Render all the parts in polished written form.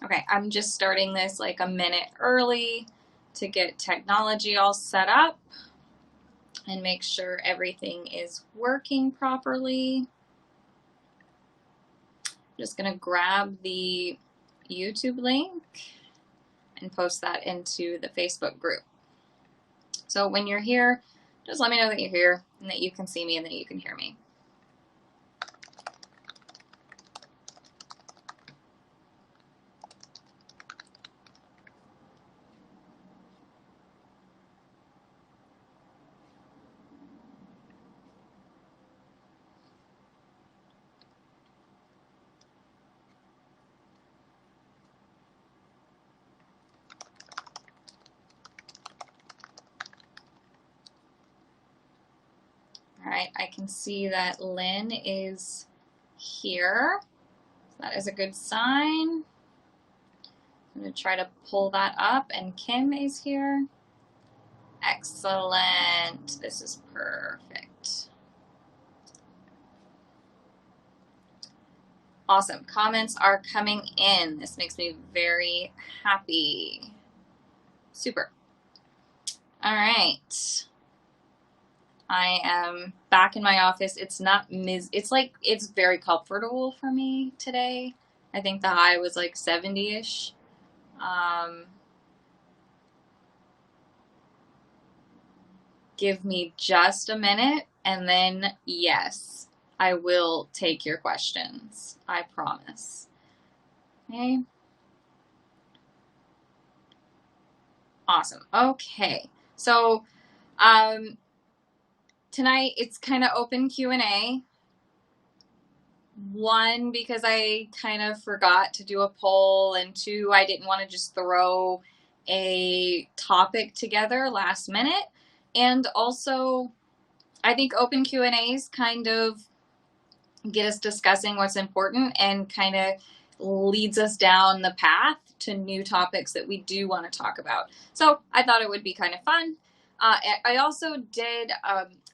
Okay, I'm just starting this like a minute early to get technology all set up and make sure everything is working properly. I'm just gonna grab the YouTube link and post that into the Facebook group. So when you're here, just let me know that you're here and that you can see me and that you can hear me. All right, I can see that Lynn is here. That is a good sign. I'm going to try to pull that up, and Kim is here. Excellent. This is perfect. Awesome. Comments are coming in. This makes me very happy. Super. All right. I am back in my office. It's not it's very comfortable for me today. I think the high was like 70-ish. Give me just a minute, and then yes, I will take your questions. I promise. Okay. Awesome. Okay. So tonight it's kind of open Q&A. One, because I kind of forgot to do a poll, and two, I didn't want to just throw a topic together last minute. And also, I think open Q&As kind of get us discussing what's important and kind of leads us down the path to new topics that we do want to talk about. So I thought it would be kind of fun. I also did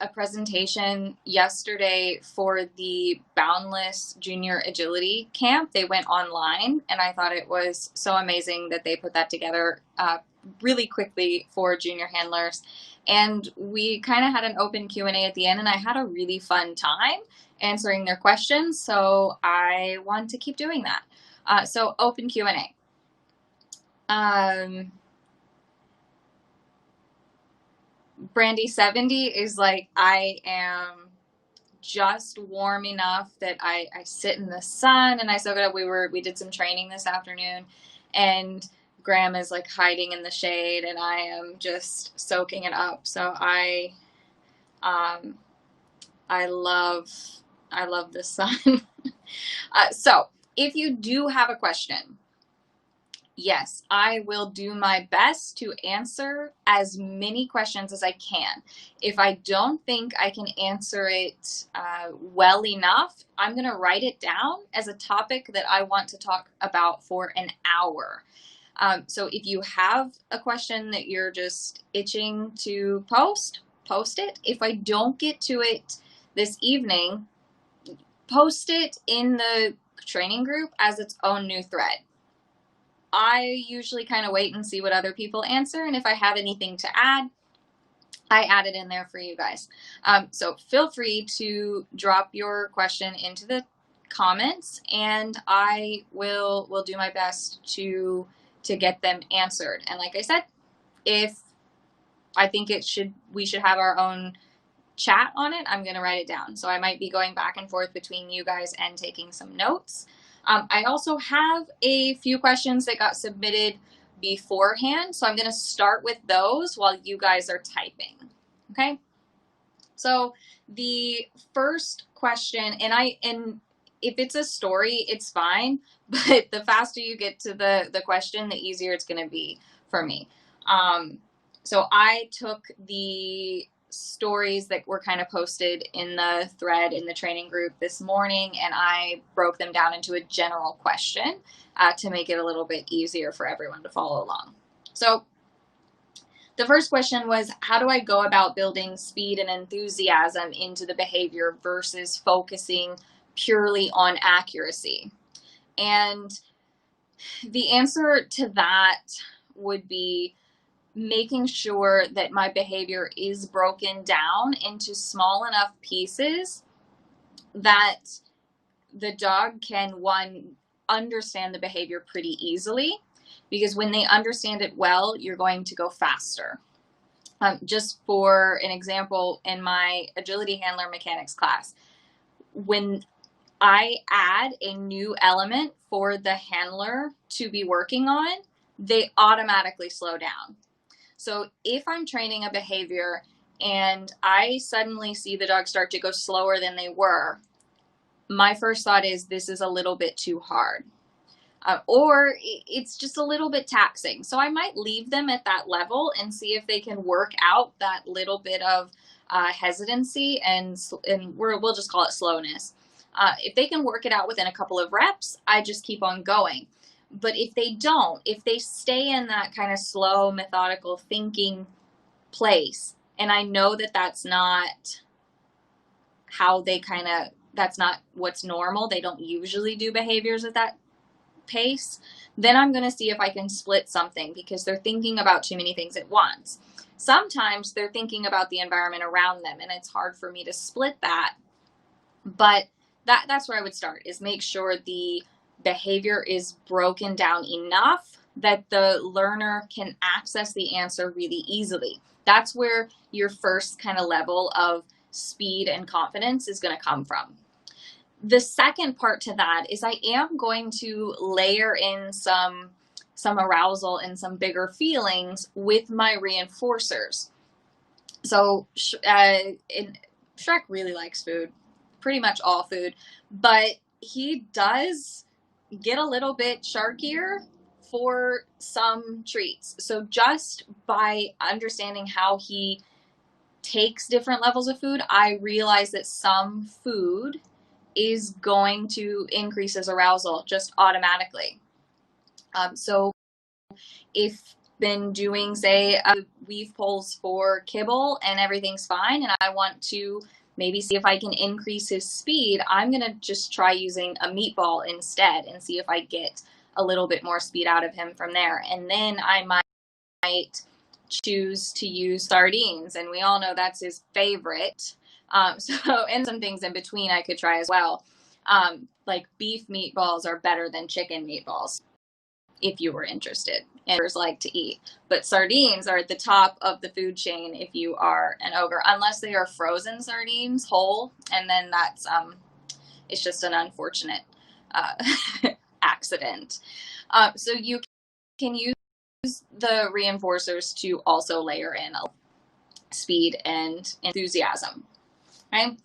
a presentation yesterday for the Boundless Junior Agility Camp. They went online, and I thought it was so amazing that they put that together really quickly for junior handlers. And we kind of had an open Q&A at the end, and I had a really fun time answering their questions, so I want to keep doing that. So open Q&A. Brandy 70 is like, I am just warm enough that I sit in the sun and I soak it up. We did some training this afternoon, and Graham is like hiding in the shade, and I am just soaking it up. So I love the sun. So if you do have a question, yes, I will do my best to answer as many questions as I can. If I don't think I can answer it well enough, I'm going to write it down as a topic that I want to talk about for an hour. So if you have a question that you're just itching to post it. If I don't get to it this evening, post it in the training group as its own new thread. I usually kind of wait and see what other people answer, and if I have anything to add, I add it in there for you guys. So feel free to drop your question into the comments, and I will do my best to get them answered. And like I said, if I think we should have our own chat on it, I'm going to write it down. So I might be going back and forth between you guys and taking some notes. I also have a few questions that got submitted beforehand, so I'm going to start with those while you guys are typing. Okay? So the first question, and if it's a story, it's fine, but the faster you get to the question, the easier it's going to be for me. So I took the stories that were kind of posted in the thread in the training group this morning, and I broke them down into a general question to make it a little bit easier for everyone to follow along. So the first question was, how do I go about building speed and enthusiasm into the behavior versus focusing purely on accuracy? And The answer to that would be making sure that my behavior is broken down into small enough pieces that the dog can, one, understand the behavior pretty easily, because when they understand it well, you're going to go faster. Just for an example, in my agility handler mechanics class, when I add a new element for the handler to be working on, they automatically slow down. So if I'm training a behavior and I suddenly see the dog start to go slower than they were, my first thought is this is a little bit too hard. Or it's just a little bit taxing. So I might leave them at that level and see if they can work out that little bit of hesitancy and we'll just call it slowness. If they can work it out within a couple of reps, I just keep on going. But if they don't, if they stay in that kind of slow, methodical thinking place, and I know that that's not how they that's not what's normal, they don't usually do behaviors at that pace, then I'm going to see if I can split something, because they're thinking about too many things at once. Sometimes they're thinking about the environment around them, and it's hard for me to split that. But that's where I would start, is make sure the behavior is broken down enough that the learner can access the answer really easily. That's where your first kind of level of speed and confidence is going to come from. The second part to that is I am going to layer in some arousal and some bigger feelings with my reinforcers. So Shrek really likes food, pretty much all food, but he does get a little bit sharkier for some treats. So just by understanding how he takes different levels of food, I realize that some food is going to increase his arousal just automatically. So if been doing, say, weave poles for kibble and everything's fine, and I want to maybe see if I can increase his speed, I'm going to just try using a meatball instead and see if I get a little bit more speed out of him from there. And then I might choose to use sardines, and we all know that's his favorite. And some things in between I could try as well. Like beef meatballs are better than chicken meatballs, if you were interested and like to eat. But sardines are at the top of the food chain if you are an ogre, unless they are frozen sardines whole, and then that's it's just an unfortunate accident. So you can use the reinforcers to also layer in speed and enthusiasm. Okay.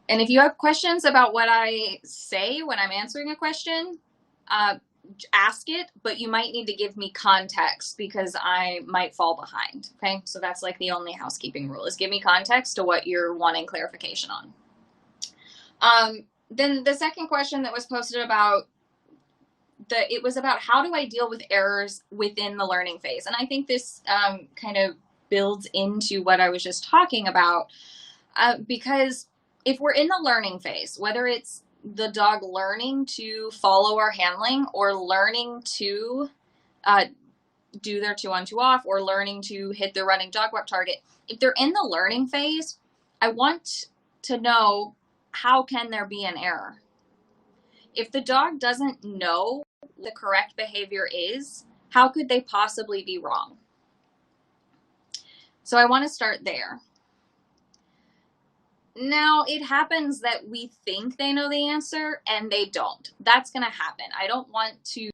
And if you have questions about what I say when I'm answering a question, ask it, but you might need to give me context, because I might fall behind. Okay, so that's like the only housekeeping rule, is give me context to what you're wanting clarification on. Then the second question that was posted about it was about how do I deal with errors within the learning phase, and I think this kind of builds into what I was just talking about, because if we're in the learning phase, whether it's the dog learning to follow our handling, or learning to do their 2 on 2 off, or learning to hit their running dog walk target, if they're in the learning phase, I want to know, how can there be an error? If the dog doesn't know what the correct behavior is, how could they possibly be wrong? So I want to start there. Now, it happens that we think they know the answer and they don't. That's going to happen. I don't want to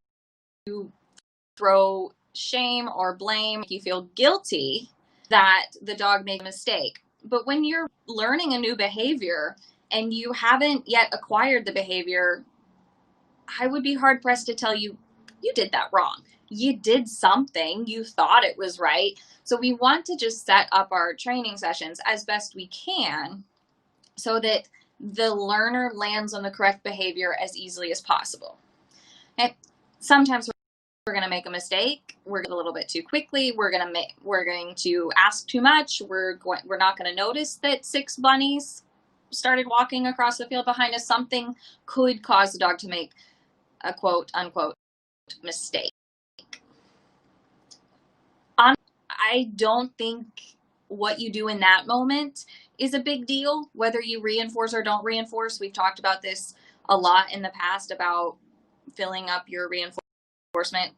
throw shame or blame, make you feel guilty that the dog made a mistake. But when you're learning a new behavior and you haven't yet acquired the behavior, I would be hard pressed to tell you, you did that wrong. You did something, you thought it was right. So we want to just set up our training sessions as best we can, so that the learner lands on the correct behavior as easily as possible. Okay. Sometimes we're going to make a mistake. We're going a little bit too quickly. We're going to ask too much. We're not going to notice that 6 bunnies started walking across the field behind us. Something could cause the dog to make a quote unquote mistake. I don't think what you do in that moment is a big deal, whether you reinforce or don't reinforce. We've talked about this a lot in the past about filling up your reinforcement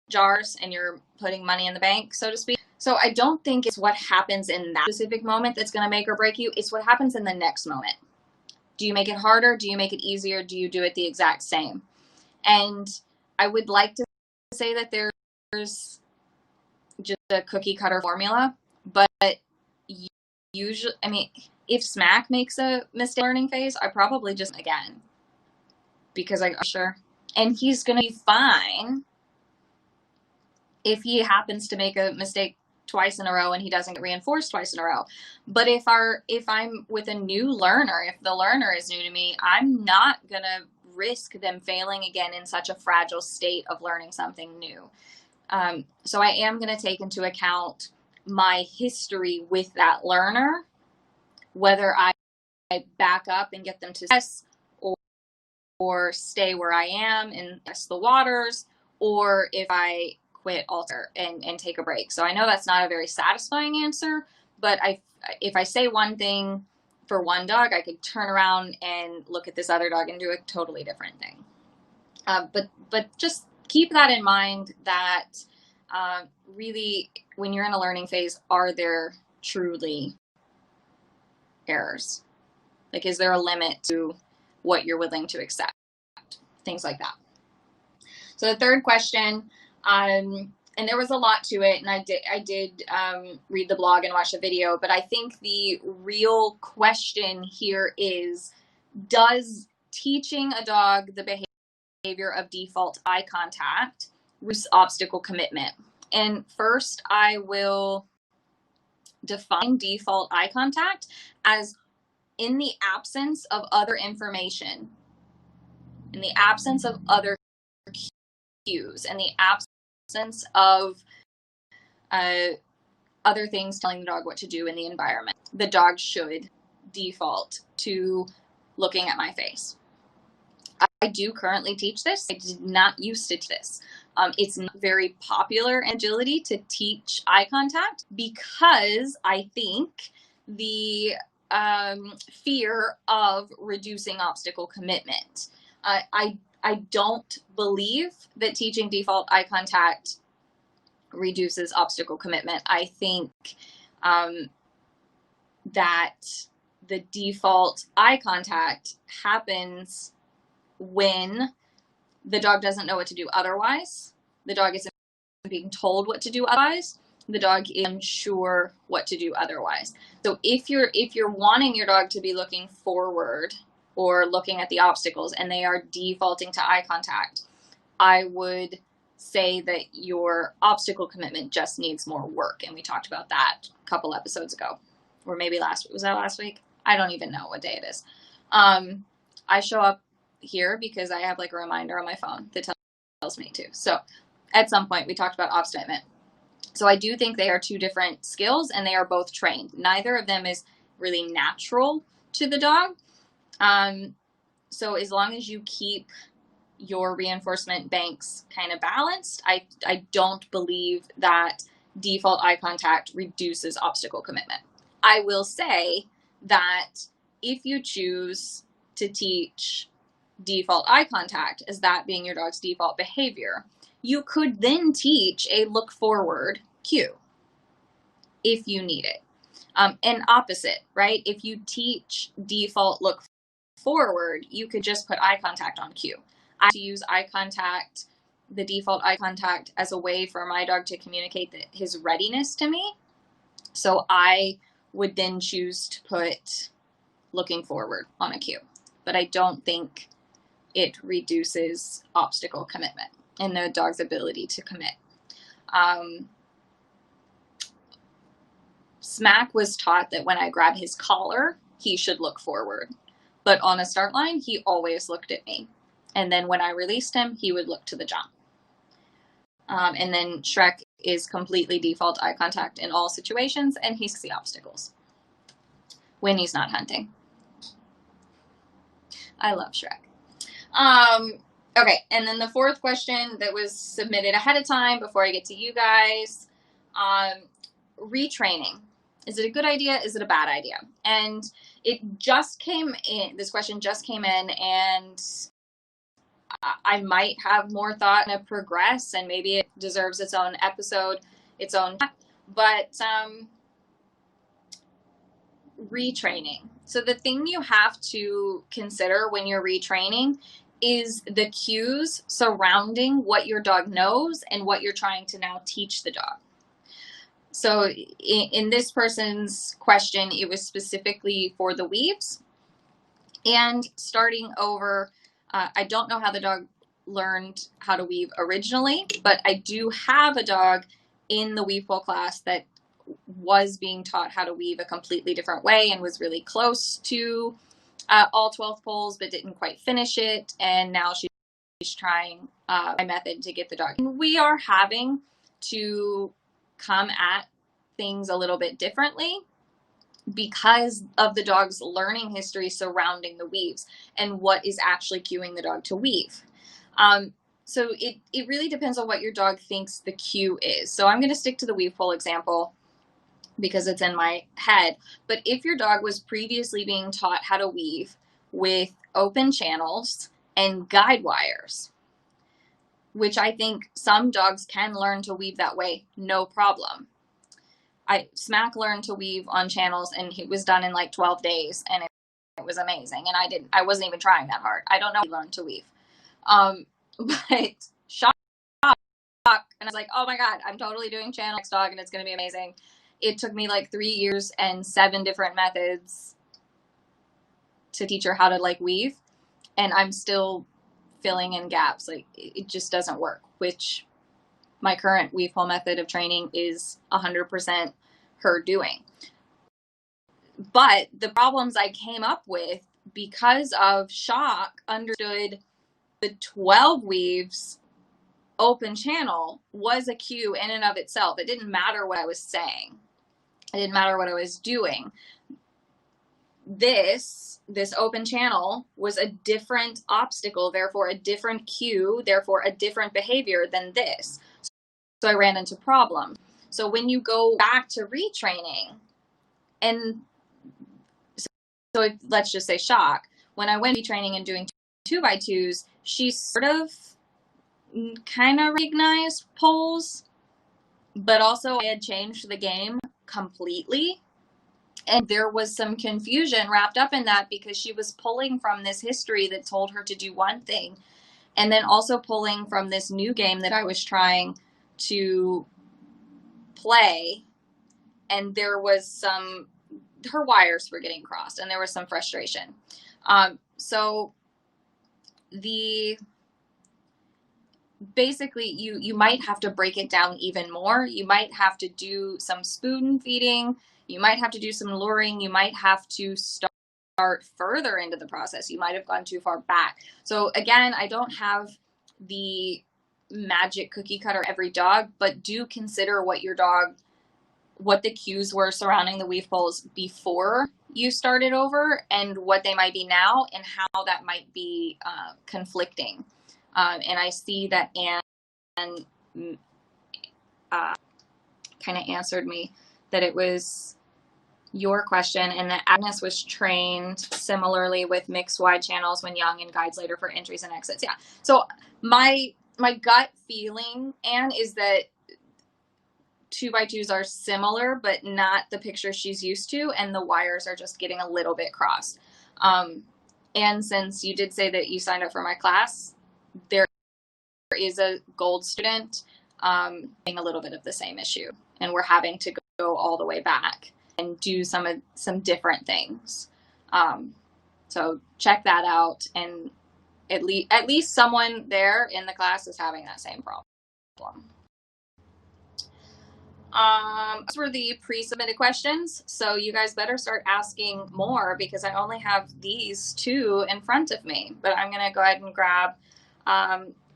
jars and you're putting money in the bank, so to speak. So I don't think it's what happens in that specific moment that's going to make or break you. It's what happens in the next moment. Do you make it harder? Do you make it easier? Do you do it the exact same? And I would like to say that there's just a cookie cutter formula, but usually, I mean, if Smack makes a mistake learning phase, I probably just again, because I'm sure, and he's going to be fine if he happens to make a mistake twice in a row and he doesn't get reinforced twice in a row. But if I'm with a new learner, if the learner is new to me, I'm not going to risk them failing again in such a fragile state of learning something new. So I am going to take into account my history with that learner, whether I back up and get them to success or stay where I am and test the waters, or if I quit alter and take a break. So I know that's not a very satisfying answer, but if I say one thing for one dog, I could turn around and look at this other dog and do a totally different thing. But just keep that in mind that really, when you're in a learning phase, are there truly errors? Like, is there a limit to what you're willing to accept? Things like that. So the third question, and there was a lot to it, and I did read the blog and watch the video, but I think the real question here is, does teaching a dog the behavior of default eye contact reduce obstacle commitment? And first, I will define default eye contact as in the absence of other information, in the absence of other cues, in the absence of other things telling the dog what to do in the environment, the dog should default to looking at my face. I do currently teach this. I did not used to teach this. It's not very popular in agility to teach eye contact because I think the fear of reducing obstacle commitment. I don't believe that teaching default eye contact reduces obstacle commitment. I think that the default eye contact happens when the dog doesn't know what to do otherwise. The dog isn't being told what to do otherwise. The dog is unsure what to do otherwise. So if you're wanting your dog to be looking forward or looking at the obstacles and they are defaulting to eye contact, I would say that your obstacle commitment just needs more work. And we talked about that a couple episodes ago, or maybe last week. Was that last week? I don't even know what day it is. I show up here because I have like a reminder on my phone that tells me to. So at some point we talked about obstinate. So I do think they are two different skills and they are both trained. Neither of them is really natural to the dog. So as long as you keep your reinforcement banks kind of balanced, I don't believe that default eye contact reduces obstacle commitment. I will say that if you choose to teach default eye contact as that being your dog's default behavior, you could then teach a look forward cue if you need it. And opposite, right? If you teach default look forward, you could just put eye contact on cue. I use eye contact, the default eye contact, as a way for my dog to communicate his readiness to me. So I would then choose to put looking forward on a cue. But I don't think it reduces obstacle commitment and the dog's ability to commit. Smack was taught that when I grab his collar, he should look forward. But on a start line, he always looked at me. And then when I released him, he would look to the jump. And then Shrek is completely default eye contact in all situations, and he sees the obstacles when he's not hunting. I love Shrek. Okay, and then the fourth question that was submitted ahead of time before I get to you guys, retraining. Is it a good idea? Is it a bad idea? And it just came in, this question just came in, and I might have more thought and progress, and maybe it deserves its own episode, its own, but retraining. So the thing you have to consider when you're retraining is the cues surrounding what your dog knows and what you're trying to now teach the dog. So in this person's question, it was specifically for the weaves. And starting over, I don't know how the dog learned how to weave originally, but I do have a dog in the weave pole class that was being taught how to weave a completely different way and was really close to all 12 poles, but didn't quite finish it. And now she's trying my method to get the dog. And we are having to come at things a little bit differently because of the dog's learning history surrounding the weaves and what is actually cueing the dog to weave. So it really depends on what your dog thinks the cue is. So I'm going to stick to the weave pole example because it's in my head. But if your dog was previously being taught how to weave with open channels and guide wires, which I think some dogs can learn to weave that way, no problem. Smack learned to weave on channels, and he was done in like 12 days, and it was amazing. And I wasn't even trying that hard. I don't know how he learned to weave. But Shock, and I was like, oh my God, I'm totally doing channel next dog, and it's going to be amazing. It took me like 3 years and 7 different methods to teach her how to like weave, and I'm still filling in gaps. Like it just doesn't work, which my current weave pole method of training is 100% her doing. But the problems I came up with because of Shock understood the 12 weaves open channel was a cue in and of itself. It didn't matter what I was saying. It didn't matter what I was doing. This open channel was a different obstacle, therefore a different cue, therefore a different behavior than this. So I ran into problems. So when you go back to retraining, and so let's just say Shock, when I went retraining and doing 2x2s, she sort of kind of recognized poles, but also I had changed the game completely. And there was some confusion wrapped up in that because she was pulling from this history that told her to do one thing, and then also pulling from this new game that I was trying to play. And there was her wires were getting crossed, and there was some frustration. So basically you might have to break it down even more. You might have to do some spoon feeding. You might have to do some luring. You might have to start further into the process. You might have gone too far back. So again, I don't have the magic cookie cutter every dog, but do consider what the cues were surrounding the weave poles before you started over and what they might be now and how that might be conflicting. And I see that Anne kind of answered me that it was your question, and that Agnes was trained similarly with mixed wide channels when young and guides later for entries and exits. Yeah. So my gut feeling, Anne, is that 2x2s are similar, but not the picture she's used to, and the wires are just getting a little bit crossed. And since you did say that you signed up for my class, there is a gold student having a little bit of the same issue, and we're having to go all the way back and do some different things. So check that out, and at least someone there in the class is having that same problem. Those were the pre-submitted questions, so you guys better start asking more because I only have these 2 in front of me, but I'm going to go ahead and grab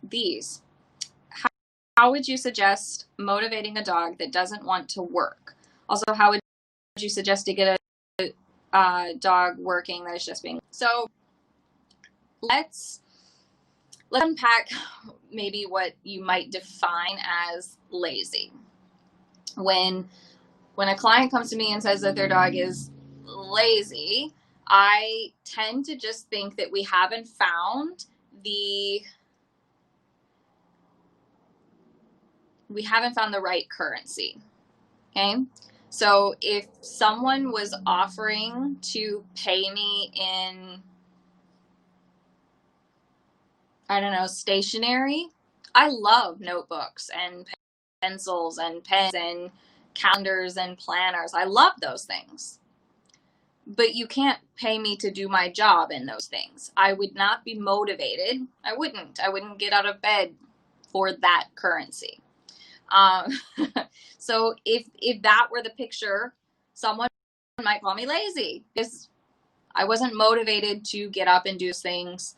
these. How would you suggest motivating a dog that doesn't want to work? Also, how would you suggest to get a dog working that is just being... So let's let's unpack maybe what you might define as lazy. When a client comes to me and says that their dog is lazy, I tend to just think that we haven't found the right currency. Okay. So if someone was offering to pay me in, I don't know, stationery, I love notebooks and pencils and pens and calendars and planners. I love those things. But you can't pay me to do my job in those things. I would not be motivated. I wouldn't get out of bed for that currency. So if that were the picture, someone might call me lazy because I wasn't motivated to get up and do things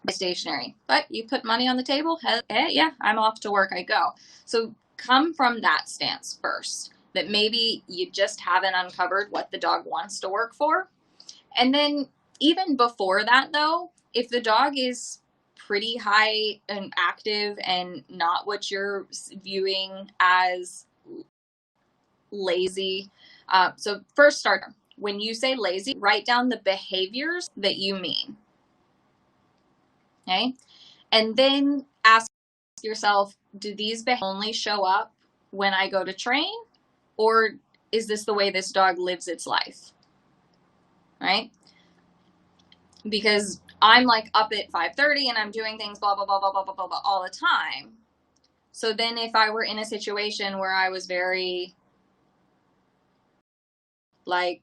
by stationary. But you put money on the table, hey, yeah, I'm off to work, I go. So come from that stance first, that maybe you just haven't uncovered what the dog wants to work for. And then even before that, though, if the dog is pretty high and active and not what you're viewing as lazy. So first starter, when you say lazy, write down the behaviors that you mean. Okay. And then ask yourself, do these behaviors only show up when I go to train, or is this the way this dog lives its life? Right? Because I'm like up at 5:30 and I'm doing things blah, blah, blah, blah, blah, blah, blah, blah all the time. So then if I were in a situation where I was very like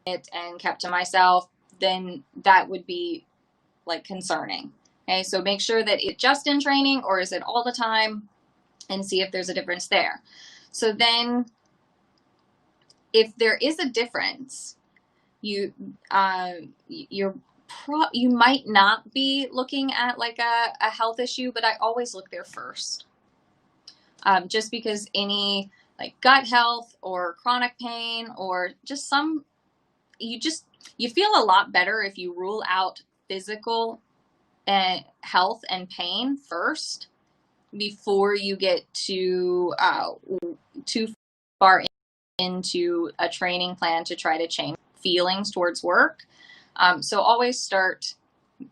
it and kept to myself, then that would be like concerning. Okay, so make sure that it's just in training or is it all the time, and see if there's a difference there. So then if there is a difference, you might not be looking at like a health issue, but I always look there first. Just because any like gut health or chronic pain or just you feel a lot better if you rule out physical health and pain first before you get too far into a training plan to try to change feelings towards work. So always start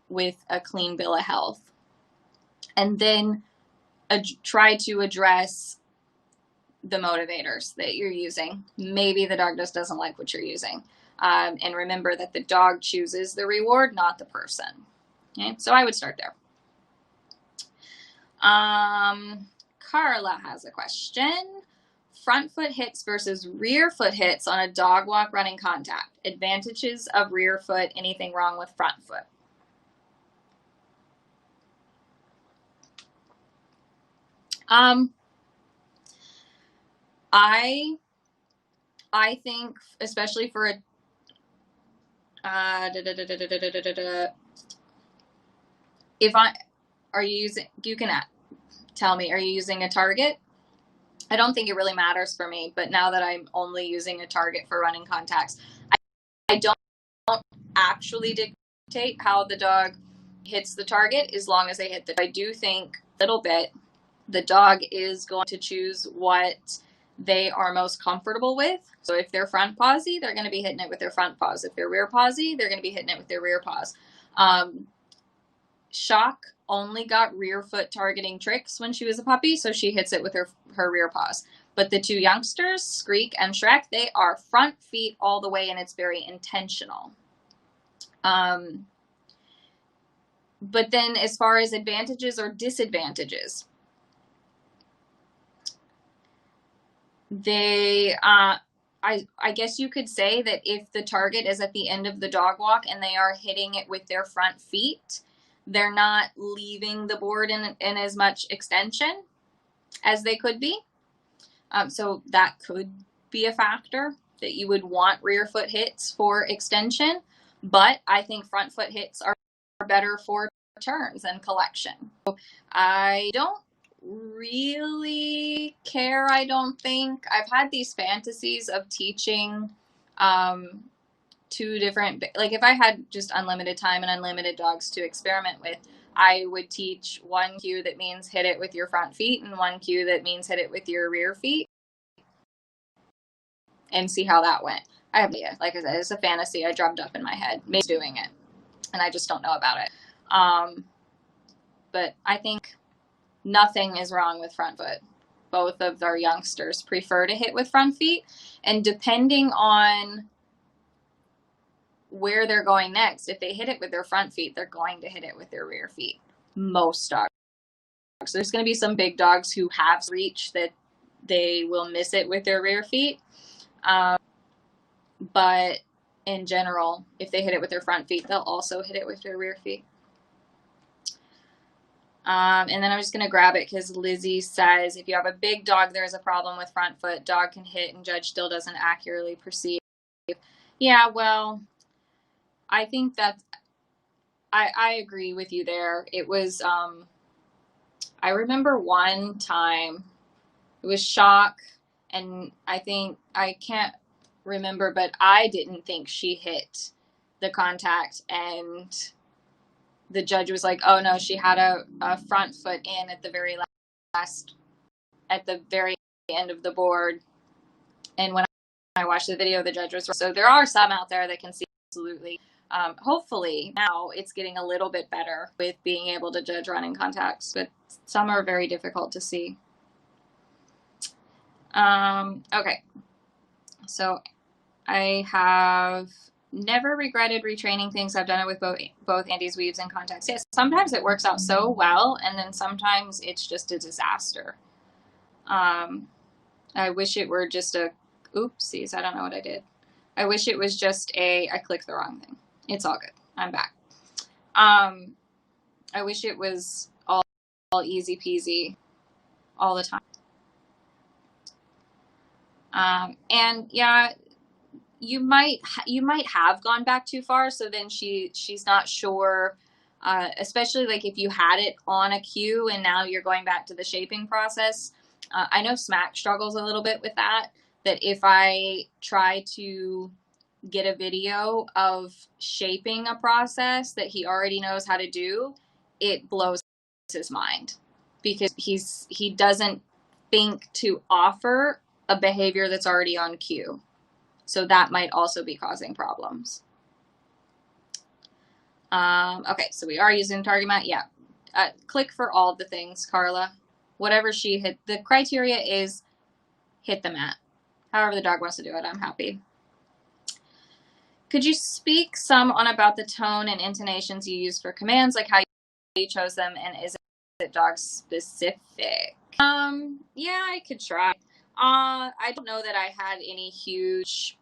with a clean bill of health, and then try to address the motivators that you're using. Maybe the dog just doesn't like what you're using. And remember that the dog chooses the reward, not the person. Okay, so I would start there. Carla has a question. Front foot hits versus rear foot hits on a dog walk running contact. Advantages of rear foot. Anything wrong with front foot? I think, especially for a you can tell me, are you using a target? I don't think it really matters for me, but now that I'm only using a target for running contacts, I don't actually dictate how the dog hits the target as long as they hit I do think a little bit the dog is going to choose what they are most comfortable with. So if they're front pawsy, they're going to be hitting it with their front paws. If they're rear pawsy, they're going to be hitting it with their rear paws. Shock only got rear foot targeting tricks when she was a puppy, so she hits it with her rear paws. But the two youngsters, Skreek and Shrek, they are front feet all the way, and it's very intentional. But then as far as advantages or disadvantages, I guess you could say that if the target is at the end of the dog walk and they are hitting it with their front feet, they're not leaving the board in as much extension as they could be. So that could be a factor that you would want rear foot hits for extension, but I think front foot hits are better for turns and collection. So I don't really care. I don't think. I've had these fantasies of teaching two different, like if I had just unlimited time and unlimited dogs to experiment with, I would teach one cue that means hit it with your front feet and one cue that means hit it with your rear feet and see how that went. I have no idea. Like I said, it's a fantasy I drummed up in my head. Maybe doing it, and I just don't know about it. But I think nothing is wrong with front foot. Both of our youngsters prefer to hit with front feet, and depending on where they're going next, if they hit it with their front feet, they're going to hit it with their rear feet. Most dogs. There's going to be some big dogs who have reach that they will miss it with their rear feet. But in general, if they hit it with their front feet, they'll also hit it with their rear feet. And then I'm just going to grab it because Lizzie says, if you have a big dog, there's a problem with front foot. Dog can hit and judge still doesn't accurately perceive. Yeah, well, I think that I agree with you there. It was, I remember one time it was shock, and I can't remember, but I didn't think she hit the contact, and the judge was like, oh no, she had a front foot in at the very end of the board. And when I watched the video, the judge was, so there are some out there that can see absolutely. Hopefully now it's getting a little bit better with being able to judge running contacts, but some are very difficult to see. Okay. So I have never regretted retraining things. I've done it with both Andy's weaves and contacts. Yes, sometimes it works out so well, and then sometimes it's just a disaster. I wish it were just a, oopsies, I don't know what I did. I wish it was just I clicked the wrong thing. It's all good. I'm back. I wish it was all easy peasy all the time. And yeah, you might have gone back too far, so then she's not sure, especially like if you had it on a cue and now you're going back to the shaping process. I know Smack struggles a little bit with that if I try to get a video of shaping a process that he already knows how to do, it blows his mind because he doesn't think to offer a behavior that's already on cue. So that might also be causing problems. Okay, so we are using target mat. Yeah. Click for all of the things, Carla. Whatever she hit. The criteria is hit the mat. However the dog wants to do it, I'm happy. Could you speak some on about the tone and intonations you use for commands, like how you chose them, and is it dog specific? Yeah, I could try. I don't know that I had any huge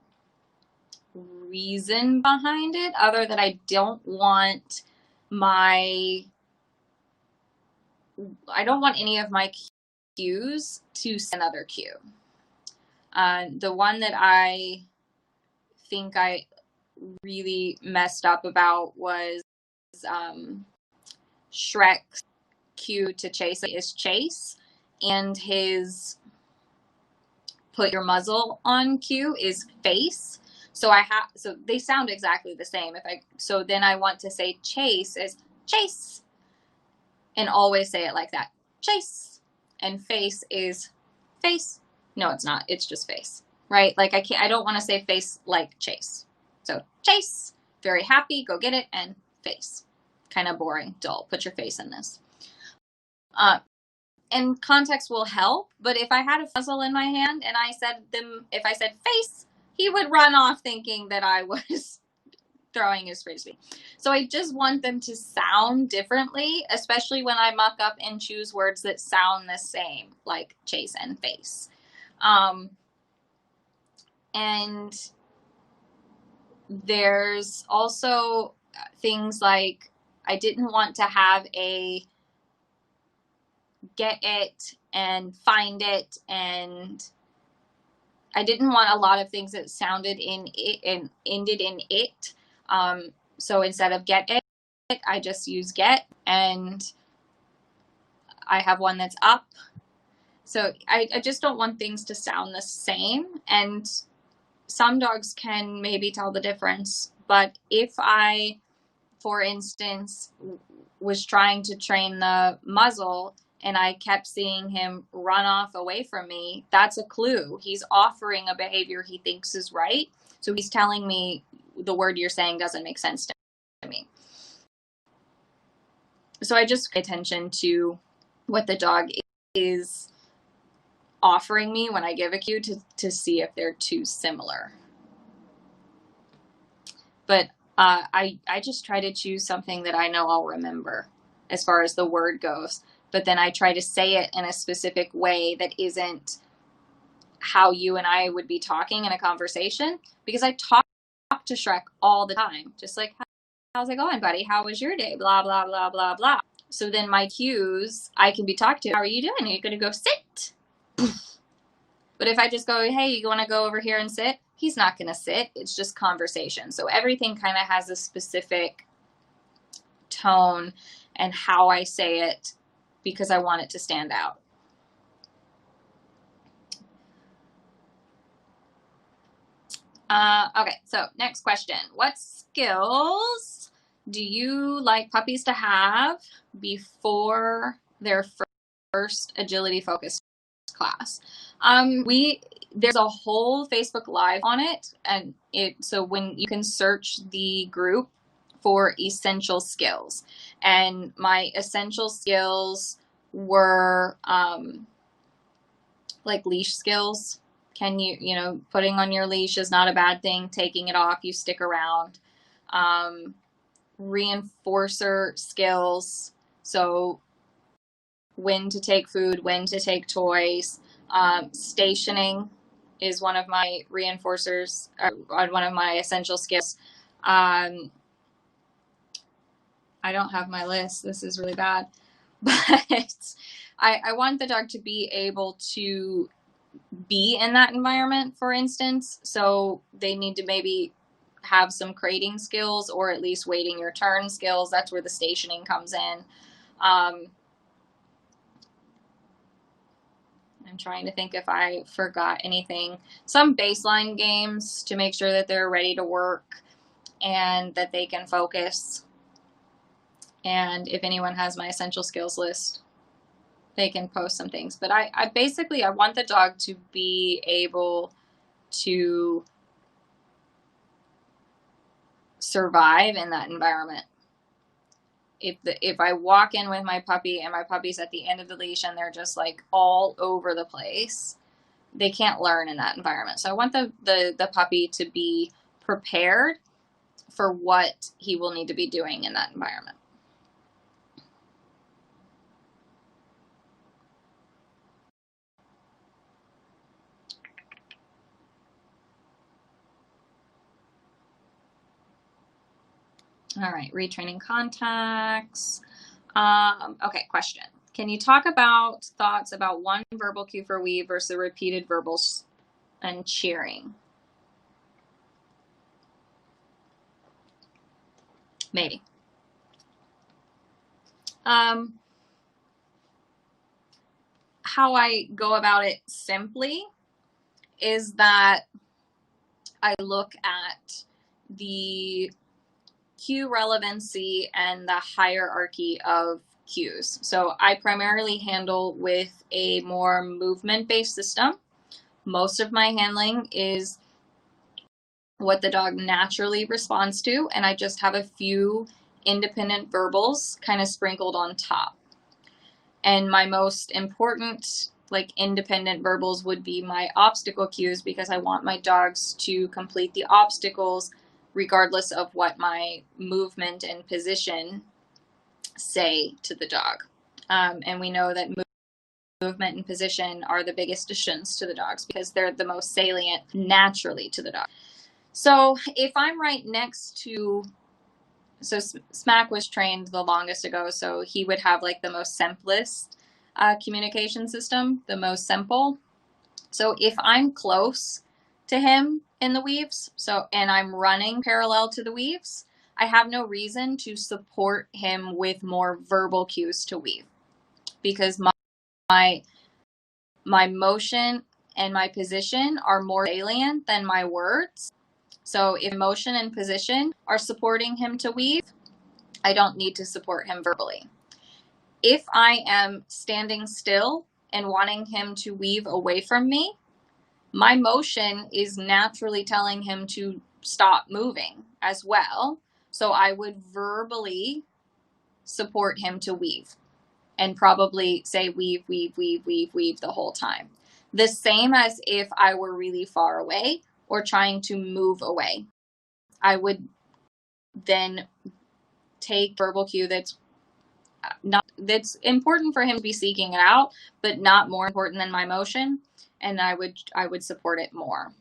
reason behind it other than I don't want any of my cues to another cue. The one that I think I really messed up about was Shrek's cue to chase is chase, and his put your muzzle on cue is face. So so they sound exactly the same. So then I want to say chase is chase, and always say it like that, chase. And face is face. No, it's not. It's just face, right? Like I don't want to say face like chase. So chase, very happy, go get it, and face. Kind of boring, dull. Put your face in this. And context will help, but if I had a muzzle in my hand and if I said face, he would run off thinking that I was throwing his frisbee. So I just want them to sound differently, especially when I muck up and choose words that sound the same, like chase and face. And there's also things like I didn't want to have a get it and find it, and I didn't want a lot of things that sounded in it and ended in it. So instead of get it, I just use get, and I have one that's up. So I just don't want things to sound the same, and some dogs can maybe tell the difference. But if I, for instance, was trying to train the muzzle and I kept seeing him run off away from me, that's a clue. He's offering a behavior he thinks is right. So he's telling me the word you're saying doesn't make sense to me. So I just pay attention to what the dog is offering me when I give a cue to see if they're too similar. But I just try to choose something that I know I'll remember as far as the word goes. But then I try to say it in a specific way that isn't how you and I would be talking in a conversation, because I talk to Shrek all the time. Just like, how's it going, buddy? How was your day? Blah, blah, blah, blah, blah. So then my cues, I can be talked to. How are you doing? Are you going to go sit? But if I just go, hey, you want to go over here and sit? He's not going to sit. It's just conversation. So everything kind of has a specific tone and how I say it because I want it to stand out. Okay, so next question. What skills do you like puppies to have before their first agility focused class? There's a whole Facebook Live on it, and so when you can search the group for essential skills, and my essential skills were like leash skills. Can putting on your leash is not a bad thing. Taking it off, you stick around. Reinforcer skills. So when to take food, when to take toys. Stationing is one of my reinforcers, one of my essential skills. I don't have my list. This is really bad. But I want the dog to be able to be in that environment, for instance. So they need to maybe have some crating skills, or at least waiting your turn skills. That's where the stationing comes in. I'm trying to think if I forgot anything. Some baseline games to make sure that they're ready to work and that they can focus. And if anyone has my essential skills list, they can post some things. But I basically want the dog to be able to survive in that environment. If I walk in with my puppy and my puppy's at the end of the leash and they're just like all over the place, they can't learn in that environment. So I want the puppy to be prepared for what he will need to be doing in that environment. All right, retraining contacts. Okay, question. Can you talk about thoughts about one verbal cue for weave versus repeated verbals and cheering? Maybe. How I go about it simply is that I look at the cue relevancy and the hierarchy of cues. So I primarily handle with a more movement-based system. Most of my handling is what the dog naturally responds to, and I just have a few independent verbals kind of sprinkled on top. And my most important independent verbals would be my obstacle cues, because I want my dogs to complete the obstacles regardless of what my movement and position say to the dog. And we know that movement and position are the biggest additions to the dogs because they're the most salient naturally to the dog. So if I'm right next to, so Smack was trained the longest ago, so he would have the most simplest communication system, the most simple. So if I'm close to him in the weaves, and I'm running parallel to the weaves, I have no reason to support him with more verbal cues to weave, because my motion and my position are more salient than my words. So if motion and position are supporting him to weave, I don't need to support him verbally. If I am standing still and wanting him to weave away from me, my motion is naturally telling him to stop moving as well. So I would verbally support him to weave and probably say weave, weave, weave, weave, weave the whole time. The same as if I were really far away or trying to move away. I would then take verbal cue that's important for him to be seeking it out, but not more important than my motion, and I would support it more.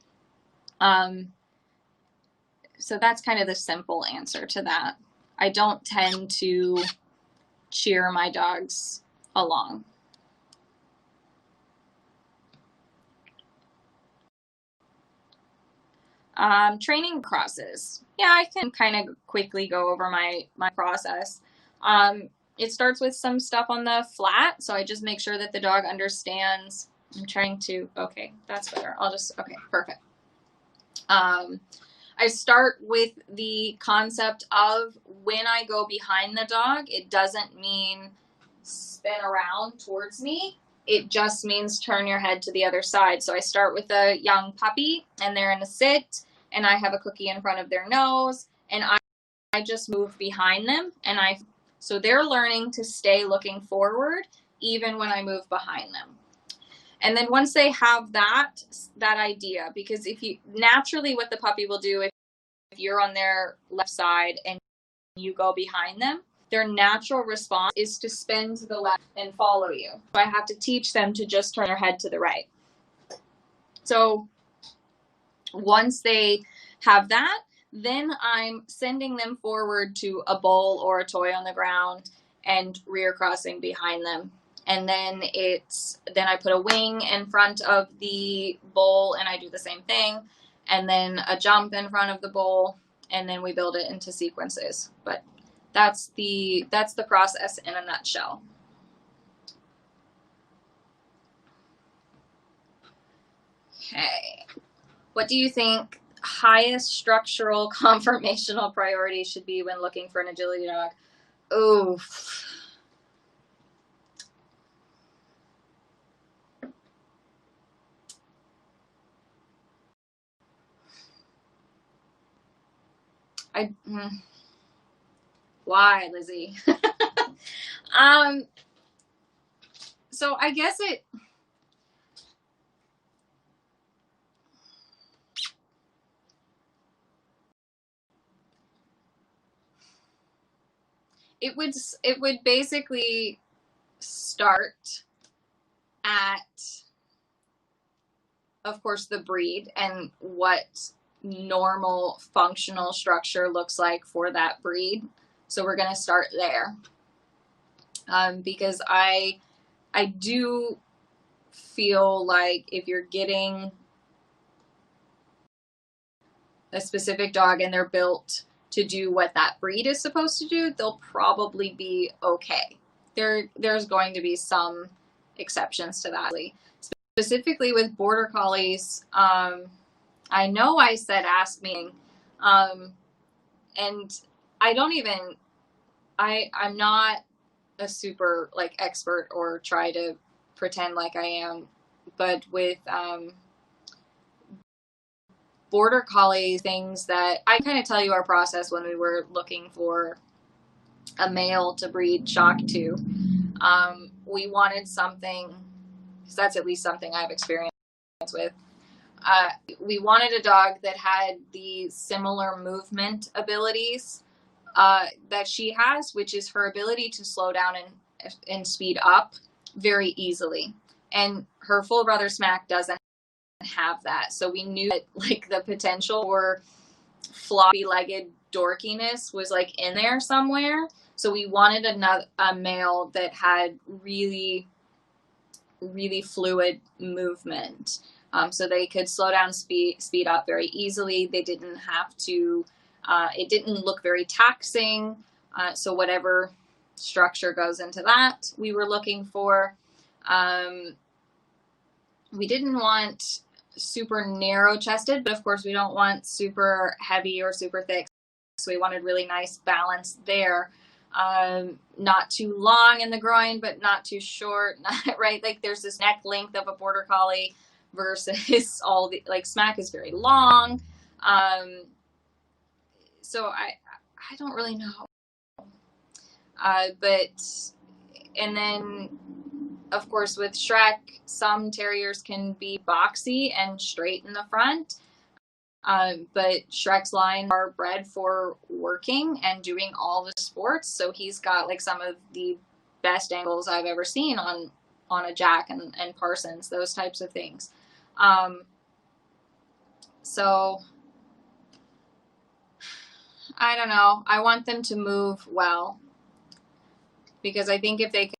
So that's kind of the simple answer to that. I don't tend to cheer my dogs along. Training crosses. Yeah, I can kind of quickly go over my process. It starts with some stuff on the flat, so I just make sure that the dog understands. I'm trying to, okay, that's better. Okay, perfect. I start with the concept of when I go behind the dog, it doesn't mean spin around towards me. It just means turn your head to the other side. So I start with a young puppy and they're in a sit and I have a cookie in front of their nose and I just move behind them so they're learning to stay looking forward even when I move behind them. And then once they have that idea, because if you naturally what the puppy will do if you're on their left side and you go behind them, their natural response is to spin to the left and follow you. So I have to teach them to just turn their head to the right. So once they have that, then I'm sending them forward to a bowl or a toy on the ground and rear crossing behind them. And then I put a wing in front of the bowl and I do the same thing. And then a jump in front of the bowl, and then we build it into sequences. But that's the process in a nutshell. Okay. What do you think highest structural conformational priority should be when looking for an agility dog? Oof. Why, Lizzie? So I guess it would basically start at, of course, the breed and what normal functional structure looks like for that breed. So we're going to start there. Because I do feel like if you're getting a specific dog and they're built to do what that breed is supposed to do, they'll probably be okay. There's going to be some exceptions to that. Specifically with border collies, I know I said ask me, and I'm not a super expert or try to pretend like I am, but with border collies, things that I kind of tell you our process when we were looking for a male to breed Shock to. We wanted something, because that's at least something I've experienced with. We wanted a dog that had the similar movement abilities that she has, which is her ability to slow down and speed up very easily. And her full brother Smack doesn't have that. So we knew that the potential for floppy-legged dorkiness was in there somewhere. So we wanted a male that had really, really fluid movement. So they could slow down, speed up very easily. They didn't have to, it didn't look very taxing. So whatever structure goes into that, we were looking for. We didn't want super narrow chested, but of course we don't want super heavy or super thick. So we wanted really nice balance there. not too long in the groin, but not too short, right? Like there's this neck length of a border collie versus all the, like Smack is very long. So I don't really know. And then of course with Shrek, some terriers can be boxy and straight in the front. But Shrek's line are bred for working and doing all the sports. So he's got like some of the best angles I've ever seen on a Jack and Parsons, those types of things. So I don't know. I want them to move well, because I think if they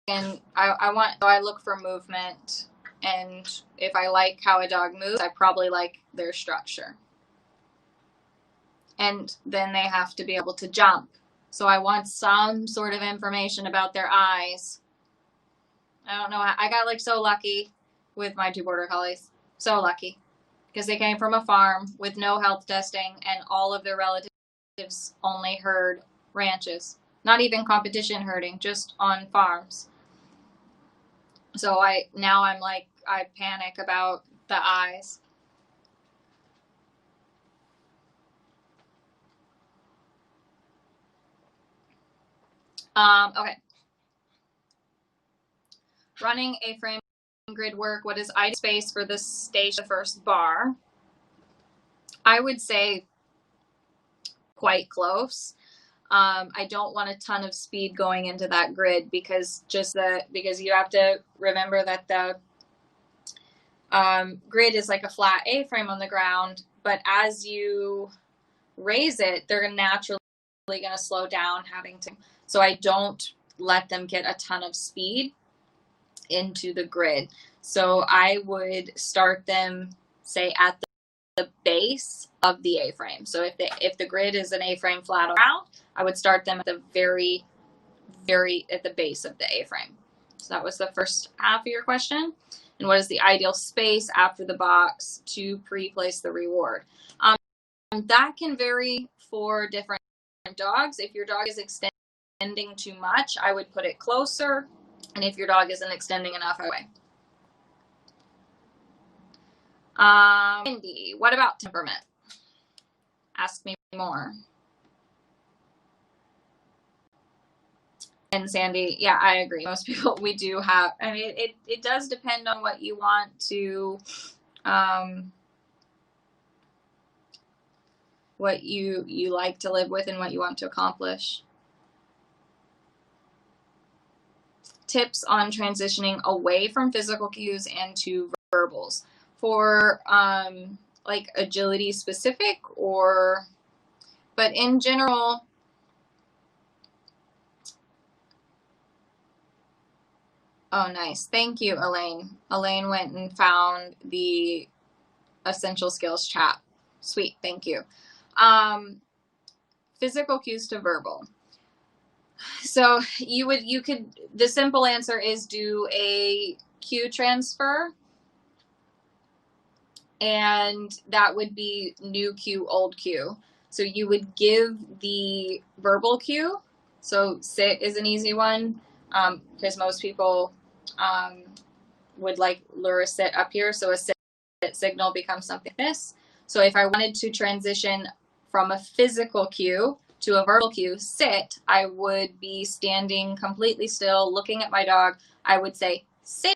can, I look for movement, and if I like how a dog moves, I probably like their structure. And then they have to be able to jump. So I want some sort of information about their eyes. I don't know. I got like so lucky with my 2 border collies. So lucky. Because they came from a farm with no health testing, and all of their relatives only herd ranches. Not even competition herding, just on farms. So I'm like, I panic about the eyes. Okay. Running A-frame grid work. What is ideal space for the station, the first bar? I would say quite close. I don't want a ton of speed going into that grid, because you have to remember that the grid is like a flat A-frame on the ground, but as you raise it, they're naturally going to slow down having to. So I don't let them get a ton of speed into the grid. So I would start them, say, at the base of the A-frame. So if the grid is an A-frame flat around, I would start them at the very, very at the base of the A-frame. So that was the first half of your question. And what is the ideal space after the box to pre-place the reward? That can vary for different dogs. If your dog is extending too much, I would put it closer. And if your dog isn't extending enough, away. Cindy, what about temperament? Ask me more. And Sandy, yeah, I agree. Most people, we do have, I mean, it does depend on what you want to, what you like to live with and what you want to accomplish. Tips on transitioning away from physical cues and to verbals for like agility specific, but in general, oh, nice. Thank you, Elaine. Elaine went and found the essential skills chat. Sweet. Thank you. Physical cues to verbal. So the simple answer is do a cue transfer, and that would be new cue, old cue. So you would give the verbal cue. So sit is an easy one, because most people would like lure a sit up here. So a sit signal becomes something like this. So if I wanted to transition from a physical cue to a verbal cue, sit, I would be standing completely still, looking at my dog. I would say, sit.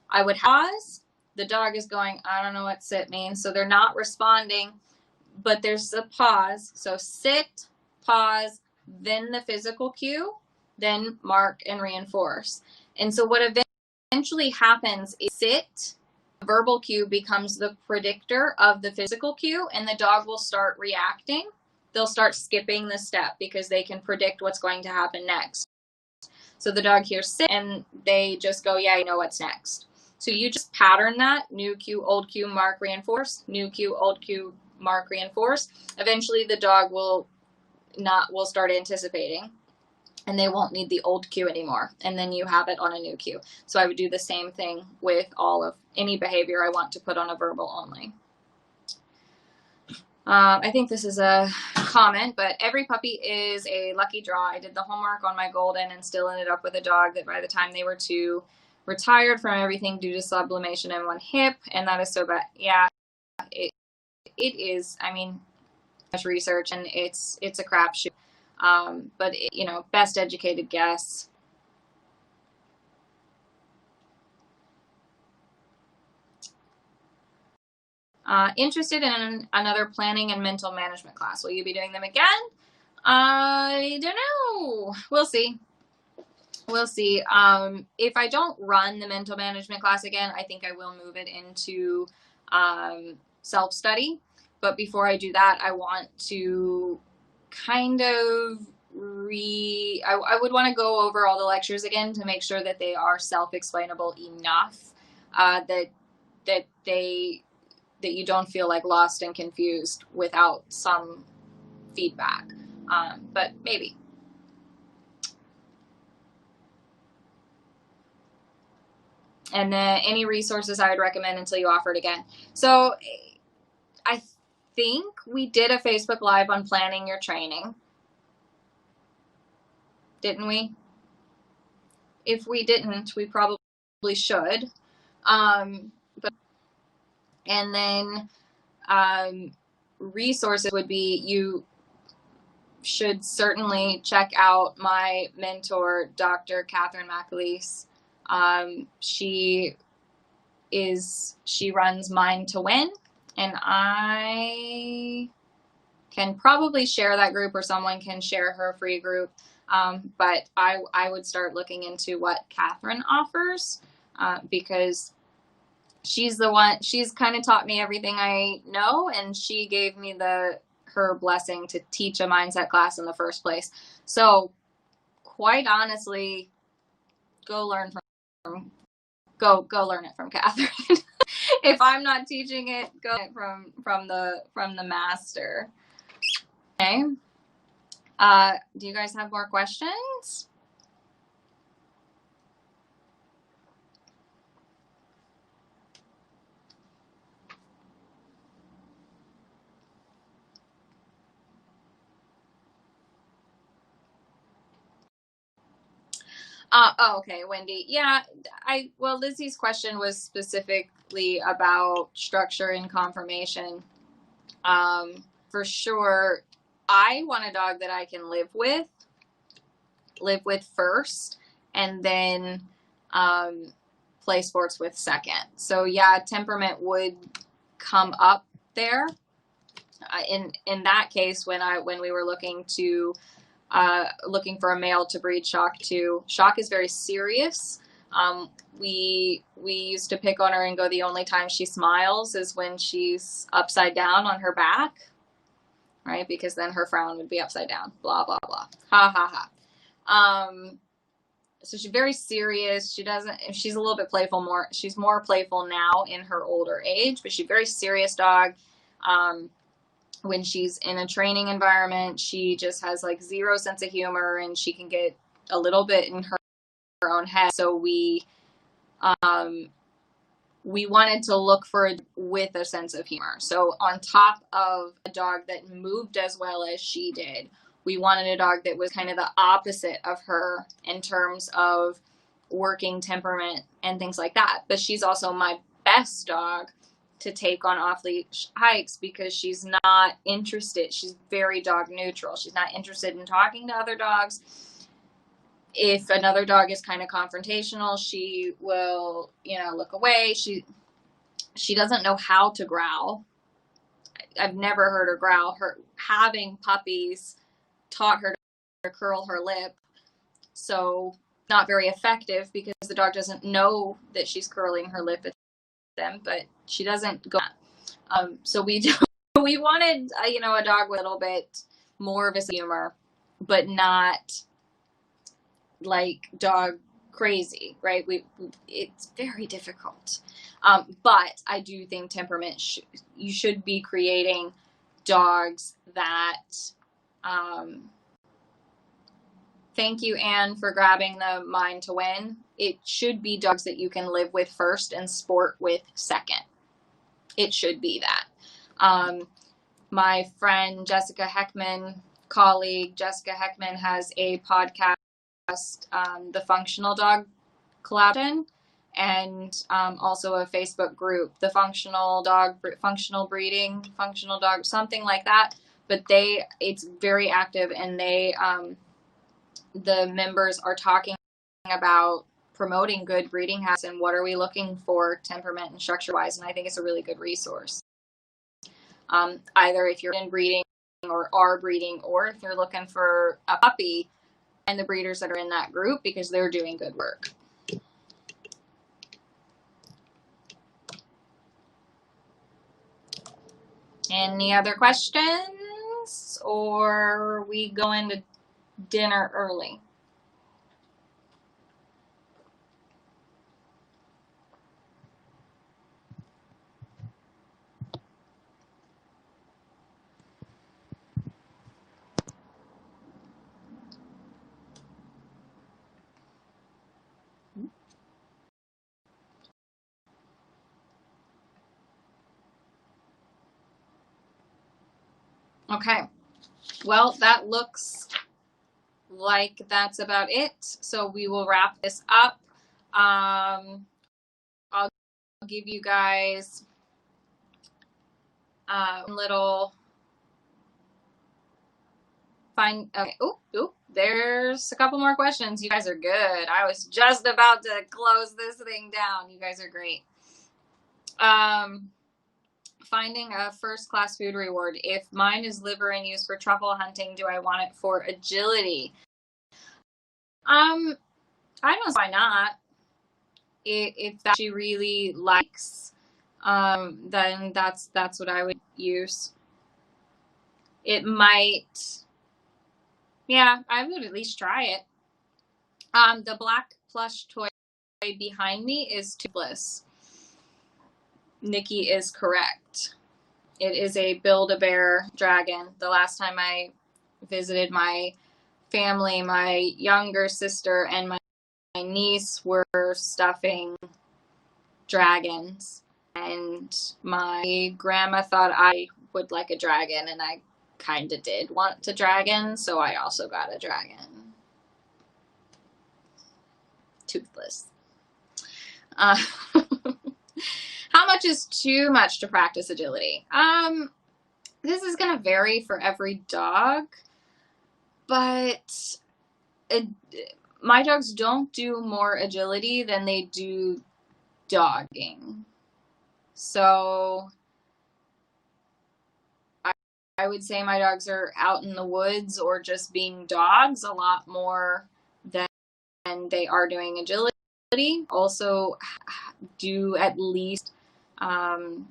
I would pause. The dog is going, I don't know what sit means. So they're not responding, but there's a pause. So sit, pause, then the physical cue, then mark and reinforce. And so what eventually happens is sit, verbal cue becomes the predictor of the physical cue, and the dog will start reacting. They'll start skipping the step because they can predict what's going to happen next. So the dog hears sit and they just go, yeah, I know what's next. So you just pattern that, new cue, old cue, mark, reinforce, new cue, old cue, mark, reinforce. Eventually the dog will start anticipating, and they won't need the old cue anymore. And then you have it on a new cue. So I would do the same thing with all of any behavior I want to put on a verbal only. I think this is a comment, but every puppy is a lucky draw. I did the homework on my golden and still ended up with a dog that by the time they were 2, retired from everything due to sublimation in one hip, and that is so bad. Yeah, it is. I mean, much research, and it's a crapshoot. But you know, best educated guess. Interested in another planning and mental management class. Will you be doing them again? I don't know. We'll see. We'll see. If I don't run the mental management class again, I think I will move it into self-study. But before I do that, I want to kind of I would want to go over all the lectures again to make sure that they are self-explainable enough that you don't feel like lost and confused without some feedback. But maybe. And then any resources I would recommend until you offer it again. So I think we did a Facebook Live on planning your training. Didn't we? If we didn't, we probably should. But and then resources would be, you should certainly check out my mentor, Dr. Catherine McAleese. She runs Mind to Win, and I can probably share that group, or someone can share her free group. But I would start looking into what Catherine offers, because she's kind of taught me everything I know, and she gave me her blessing to teach a mindset class in the first place. So quite honestly, go learn it from Catherine. If I'm not teaching it, go from the master. Okay. Do you guys have more questions? Okay, Wendy. Yeah, Lizzie's question was specifically about structure and conformation. For sure, I want a dog that I can live with first, and then play sports with second. So yeah, temperament would come up there. In that case, when we were looking for a male to breed Shock to, Shock is very serious. We used to pick on her and go, the only time she smiles is when she's upside down on her back, right? Because then her frown would be upside down. Blah blah blah. Ha ha ha. So she's very serious. She's a little bit playful she's more playful now in her older age, but she's a very serious dog. When she's in a training environment, she just has like zero sense of humor, and she can get a little bit in her own head. So we wanted to look for with a sense of humor. So on top of a dog that moved as well as she did, we wanted a dog that was kind of the opposite of her in terms of working temperament and things like that. But she's also my best dog to take on off-leash hikes, because she's not interested. She's very dog neutral. She's not interested in talking to other dogs. If another dog is kind of confrontational, she will, look away. She doesn't know how to growl. I've never heard her growl. Having puppies taught her to curl her lip. So not very effective, because the dog doesn't know that she's curling her lip at them, but she doesn't go. So we wanted, a dog with a little bit more of a humor, but not like dog crazy, right? It's very difficult. But I do think temperament, you should be creating dogs that, thank you, Anne, for grabbing the Mind to Win. It should be dogs that you can live with first and sport with second. It should be that. my friend Jessica Heckman, colleague Jessica Heckman, has a podcast, The Functional Dog Collaboration, and also a Facebook group, the Functional Breeding, Functional Dog, something like that. But it's very active, and the members are talking about promoting good breeding habits and what are we looking for temperament and structure wise. And I think it's a really good resource. Either if you're in breeding or are breeding, or if you're looking for a puppy, find the breeders that are in that group because they're doing good work. Any other questions, or are we going to dinner early? Okay, well, that looks like that's about it. So we will wrap this up. I'll give you guys a little okay. Oh, there's a couple more questions. You guys are good. I was just about to close this thing down. You guys are great. Finding a first-class food reward. If mine is liver and used for truffle hunting, do I want it for agility? I don't know why not. If that she really likes, then that's what I would use. It might, yeah, I would at least try it. The black plush toy behind me is Toothless. Nikki is correct. It is a Build-A-Bear dragon. The last time I visited my family, my younger sister and my niece were stuffing dragons, and my grandma thought I would like a dragon, and I kind of did want a dragon, so I also got a dragon. Toothless. How much is too much to practice agility? This is going to vary for every dog, but my dogs don't do more agility than they do dogging. So I would say my dogs are out in the woods or just being dogs a lot more than they are doing agility. Also do at least 1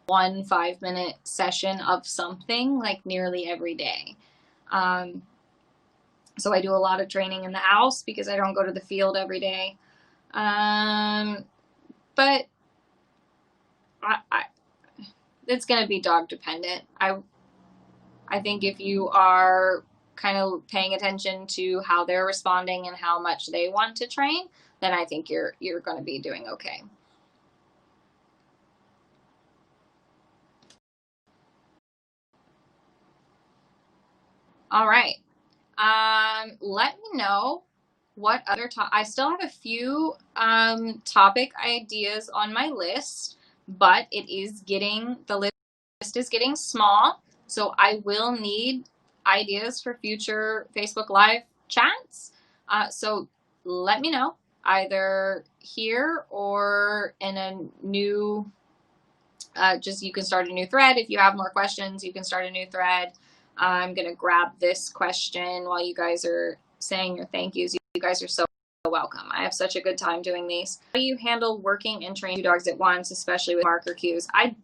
5-minute session of something like nearly every day. So I do a lot of training in the house because I don't go to the field every day. But it's going to be dog dependent. I think if you are kind of paying attention to how they're responding and how much they want to train, then I think you're going to be doing okay. All right. Let me know what other I still have a few topic ideas on my list, but the list is getting small, so I will need ideas for future Facebook Live chats. So let me know either here or in a new. You can start a new thread. If you have more questions, you can start a new thread. I'm going to grab this question while you guys are saying your thank yous. You guys are so welcome. I have such a good time doing these. How do you handle working and training 2 dogs at once, especially with marker cues? I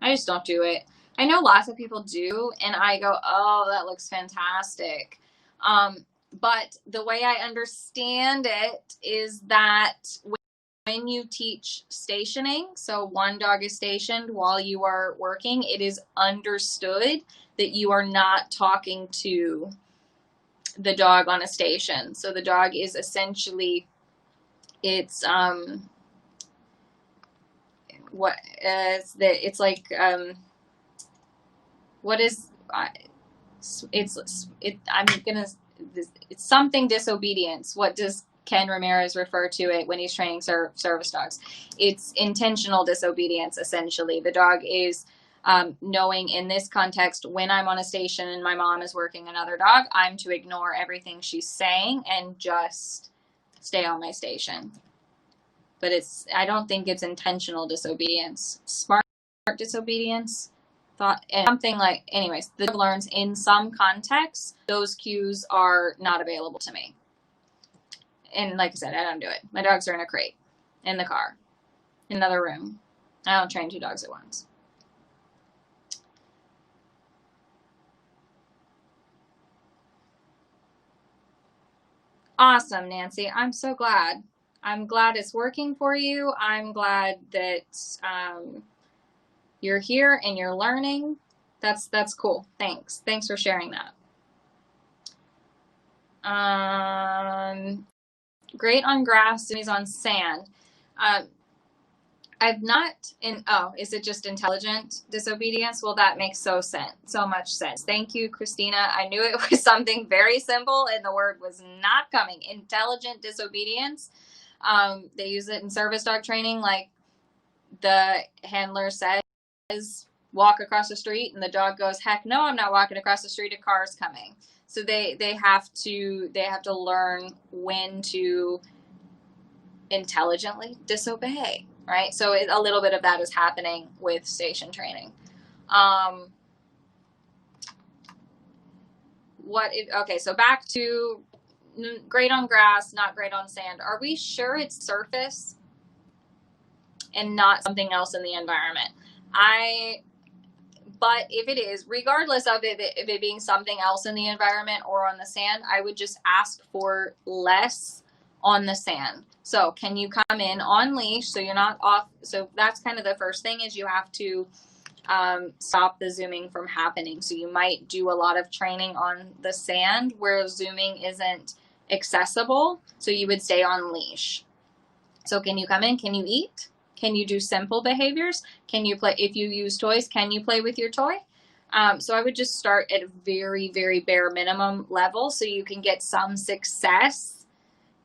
just don't do it. I know lots of people do, and I go, oh, that looks fantastic. But the way I understand it is that when you teach stationing, so one dog is stationed while you are working, it is understood that you are not talking to the dog on a station. So the dog is essentially, it's like what is, it's something disobedience. What does Ken Ramirez refer to it when he's training service dogs? It's intentional disobedience, essentially. The dog is knowing in this context, when I'm on a station and my mom is working another dog, I'm to ignore everything she's saying and just stay on my station. But I don't think it's intentional disobedience. Smart disobedience, thought, and something like, anyways, the dog learns in some contexts, those cues are not available to me. And like I said, I don't do it. My dogs are in a crate, in the car, in another room. I don't train 2 dogs at once. Awesome, Nancy. I'm so glad. I'm glad it's working for you. I'm glad that you're here and you're learning. That's cool. Thanks. Thanks for sharing that. Great on grass and he's on sand. I've not is it just intelligent disobedience? Well, that makes so much sense. Thank you, Christina. I knew it was something very simple and the word was not coming. Intelligent disobedience. They use it in service dog training, like the handler says, walk across the street, and the dog goes, heck no, I'm not walking across the street, a car's coming. So they have to learn when to intelligently disobey, right? So a little bit of that is happening with station training. Okay, so back to great on grass, not great on sand. Are we sure it's surface and not something else in the environment? But if it is, regardless of it being something else in the environment or on the sand, I would just ask for less on the sand. So can you come in on leash so you're not off? So that's kind of the first thing, is you have to stop the zooming from happening. So you might do a lot of training on the sand where zooming isn't accessible. So you would stay on leash. So can you come in? Can you eat? Can you do simple behaviors? Can you play? If you use toys, can you play with your toy? So I would just start at a very, very bare minimum level so you can get some success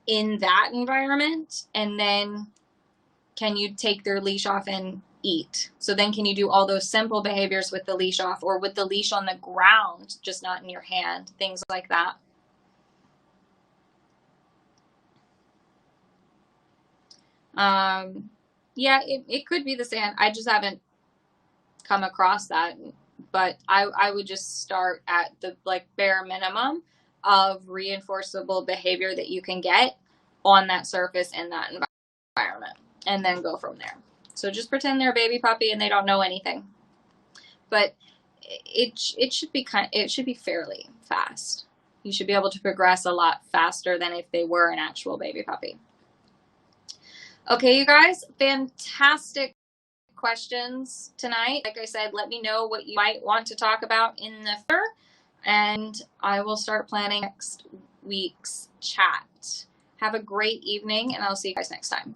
in that environment. And then can you take their leash off and eat? So then can you do all those simple behaviors with the leash off or with the leash on the ground, just not in your hand, things like that. Yeah, it could be the sand. I just haven't come across that, but I would just start at the bare minimum of reinforceable behavior that you can get on that surface in that environment, and then go from there. So just pretend they're a baby puppy and they don't know anything. But it should be fairly fast. You should be able to progress a lot faster than if they were an actual baby puppy. Okay, you guys, fantastic questions tonight. Like I said, let me know what you might want to talk about in the future, and I will start planning next week's chat. Have a great evening, and I'll see you guys next time.